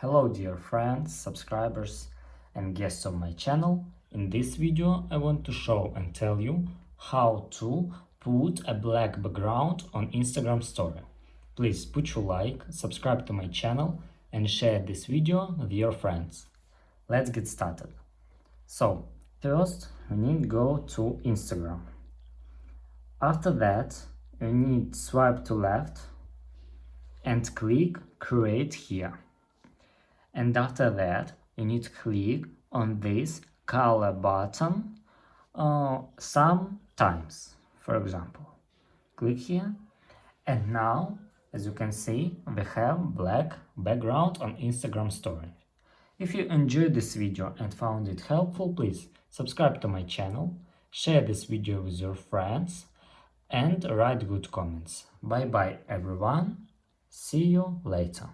Hello dear friends, subscribers and guests of my channel. In this video I want to show and tell you how to put a black background on Instagram story. Please put your like, subscribe to my channel and share this video with your friends. Let's get started. So first you need to go to Instagram. After that you need to swipe to left and click create here. And after that, you need to click on this color button sometimes, for example. Click here. And now, as you can see, we have black background on Instagram story. If you enjoyed this video and found it helpful, please subscribe to my channel, share this video with your friends, and write good comments. Bye bye everyone. See you later.